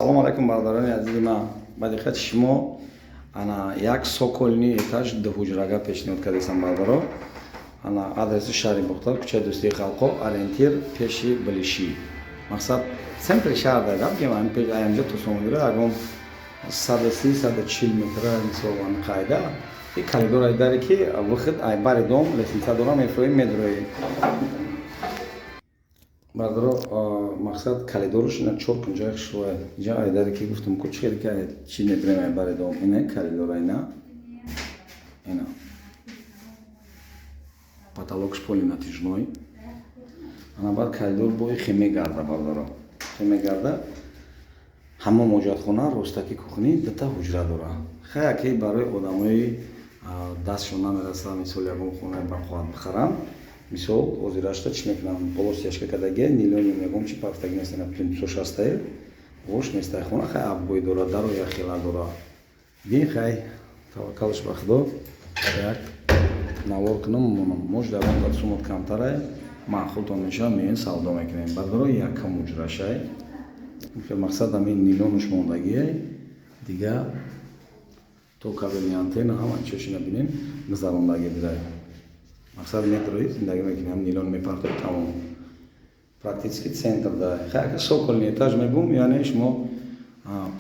салом алайкум бародарони азизи ман. ба диққати шумо ана як соколни этаж дуҳуҷрага пешниҳод кардесам бардаро. ана адреси шаҳри Бухтор, кӯчаи Дӯстии халқо, ориентир пеши Билишӣ. Мақсад центри шаҳр дадам ки ман пеш аямҷо то сомонира ягон 130-140 метра мисол ман қайда. И коридор айдаре ки выход ай бари дом лестница дора мефроим медрои. Бардаро мақсад коридорш ина 4 кунҷаи шуоя. Ҷа айдаре ки гуфтам ку чӣ ки чӣ медроим ай бари дом. Ина коридор айна. Ина. Потолокш поли натижной. Ана баъд коридор бои химе гарда бардаро. Химе гарда ҳамон моҷодхона, ростаки кухни, дута ҳуҷра дора. Хая ки барои одамои дастшон намераса мисол ягон хона бахоҳат бихарам. Мисол озирашта чӣ мекунам? Полосияшка кадаге, нилони мегум чи пафтаги нестана плинтусо шастае. Вош нестай хона хай аббой дора, даро яхила дора. Бин хай таваккалш ба Худо. Як навор кунам монам. Мош дар он сумот камтарай. Маъқултон меша мен савдо мекунем. Бардоро якам уҷрашай. Мақсад амин нилонуш мондагиай. Дига то кабели антенна ҳам анчошина бинем гузарондаги будай. Мақсад метрои зиндаги мекунем нилон мепартои тамом. Практически центр да. Хай соколни этаж мегум, яъне шумо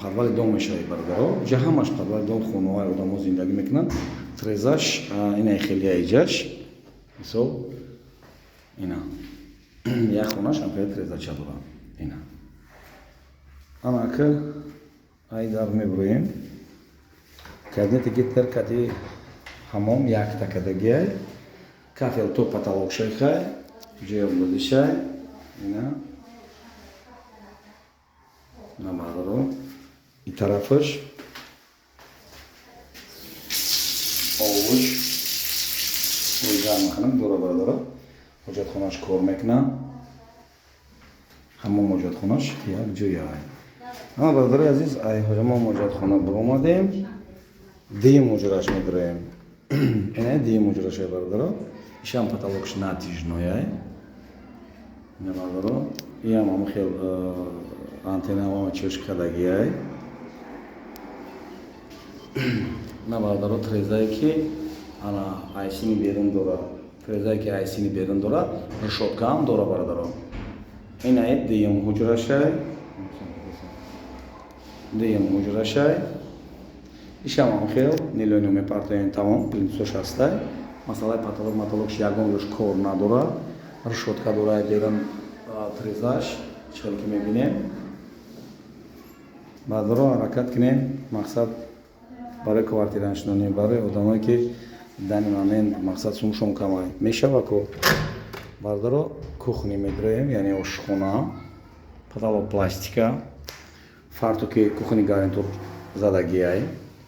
подвали дом мешавед бардаро. Ҷа ҳамаш подвали дом хонаҳои одамо зиндаги мекунанд. Трезаш ина хелия иҷаш. Мисол ина. Як хонаш ҳам хеле трезача дора. Ина. Ана ки ай дар меброем. Кабинети гитер кати ҳамом як такадагиай. Кафел то потолок шайхай. Ҷоя будишай. Ина. На бардаро. И тарафаш. Овуш. Оʻйгар мекунам дора бардаро. Ҳоҷатхонаш кор мекунам. ҳамон моҷодхонаш як ҷояй. Ана бародари азиз ай ҳамон моҷодхона биромадем. Дим уҷраш медроем. Ина дим уҷрашай бардаро. Ишам потолокш натижнояй. Ина бардаро. Иам ҳам хел антенна ва чош кадагиай. Ина бардаро трезае ки ана айсини берун дора. Трезае ки айсини берун дора. Решотка ҳам дора бардаро. Ина дим уҷрашай. Дим уҷрашай. Ишам ҳам хел нилони мепартоем тамом плинтусо шастай. Масъалаи потолок матолокш ягон ёш кор надора. Решотка дора берун трезаш чиқел ки мебинем. Баъдро ҳаракат кунем. Мақсад барои квартиранашинонӣ барои одамое ки данимамен мақсад сумшон камай мешава ку бардоро кухни медроем, яъне ошхона, потолок пластика, фартуки кухни гарнитур задагиай,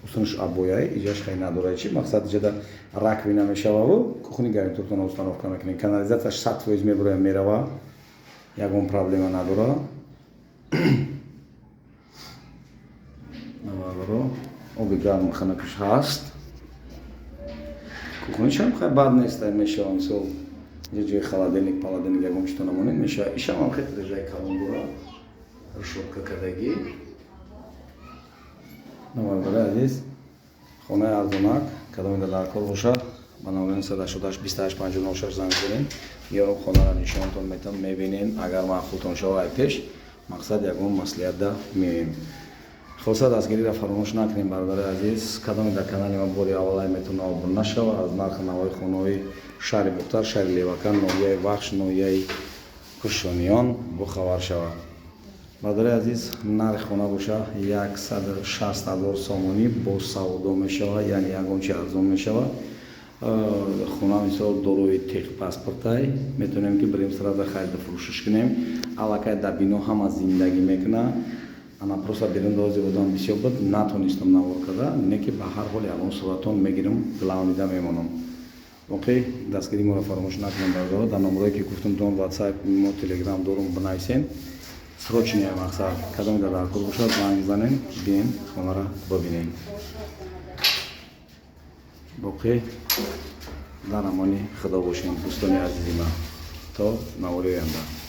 устунаш абояй, иҷаш хай надорай чи мақсад иҷада раковина мешававу кухни гарнитуртон установка мекунем. Канализатсияш сатвоиз меброем мерава, ягон проблема надора. Наварро оби гарм ханакаш ҳаст. Кухнишам хай бад нестай мешава мисол ҷои холодильник, паладильник ягон чито намонед мешава. Ишам ҳам хеле режаи калон дора. Решотка кадаги. Навардари азиз хонаи арзонак кадомида дар кор бошад ба номери 188-28-50-06 занг бизанед. Ё хонаро нишонтон метам мебинем. Агар маъқултон шава ай пеш мақсад ягон маслиҳатда меоем. Хосият дастгириро фаромӯш накунем бародари азиз. Кадомида канали ма бори аввалай метавона обуна шава аз нархи навои хонаҳои шаҳри Бухтор, шаҳри Левакан, ноҳияи Вахш, ноҳияи Кӯшониён бохабар шавад. Бародари азиз нархи хона боша 160 000 сомонӣ бо савдо мешавад, яъне ягончи арзон мешавад. Хона мисол дорои теғ паспортай метавонем ки бирем сразу хариду фурӯшиш кунем. Аллакай дар бино ҳама зиндагӣ мекуна. Ана просто берун рози будам бисёр буд натонистам навор карда, не ки ба ҳар ҳол ягон суратон мегирам, лавнида мемонам. Окей, дастгирии моро фаромӯш накунем бародаро. Дар номерое ки гуфтам тон WhatsApp мо Telegram дорум бинависем. Срочния мақсад кадомида дар кор бошад занг занем, бием хонаро бибинем. Окей, дар амони Худо бошем дӯстони азизи ман. То навори оянда.